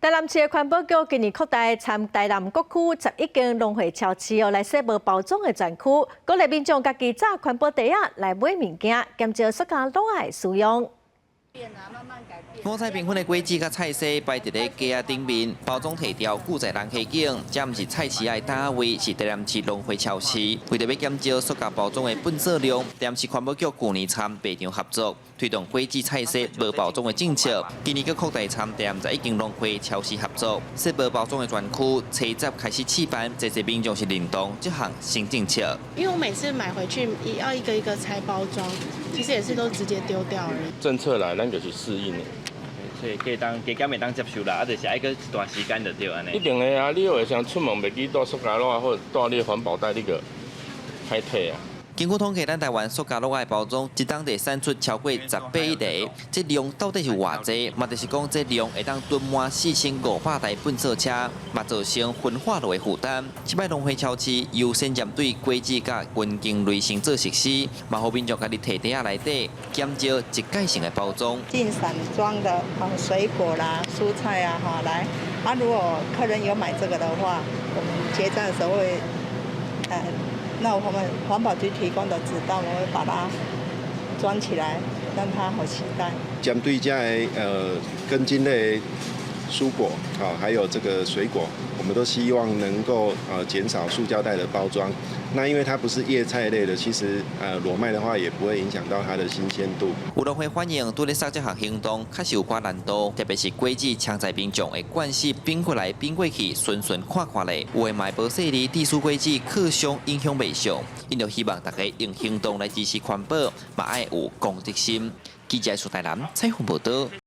台南市的环保局今年扩大参台南各区11间农会超市来设无包装的专区，鼓励民众家己炸环保袋仔来买物件，减少塑胶袋的使用。 五彩缤纷的果子甲菜色摆伫咧架仔顶面，包装提调固在人气景，这毋是菜市的单位，是台南市农会超市。为着要减少塑胶包装的垃圾量，台南市环保局去年参白场合作，推动果子菜色无包装的政策。今年佮扩大参台南11间农会超市合作，设无包装的专区，初十开始试办，这些民众是认同这项新政策。因为我每次买回去也要一个一个拆包装，其实也是都直接丢掉而已。政策来，咱就是适应的。 所以加减袂当接受啦，啊，就是爱个一段时间就对安尼。一定的啊，你会想出门袂记带塑胶袋或者带你的环保袋，你个歹摕啊。根据统计，咱台湾塑胶袋的包装一当地产出超过18亿袋，这量到底是偌济？嘛，就是讲这量会当囤满4500台粪扫车，嘛造成分化路的负担。这摆农会超市优先针对果子甲根茎类型做实施，嘛，互民众家己摕袋仔内底，减少一届性的包装。进散装的水果啦、蔬菜啊，来，如果客人有买这个的话，我们结账的时候会，那我们环保局提供的纸袋，我们会把它装起来，让它好携带。针对这根茎类蔬果还有这个水果，我们都希望能够减少塑胶袋的包装。那因为它不是叶菜类的，其实裸卖的话也不会影响到它的新鲜度。有农会反映，对咧杀这项行动，确实有寡难度，特别是果子抢在民众的惯习变过来变过去，顺看看咧，有的买无细腻低俗果子，客商影响未上。因就希望大家用行动来支持环保，嘛爱有公德心。记者苏台南采访报道。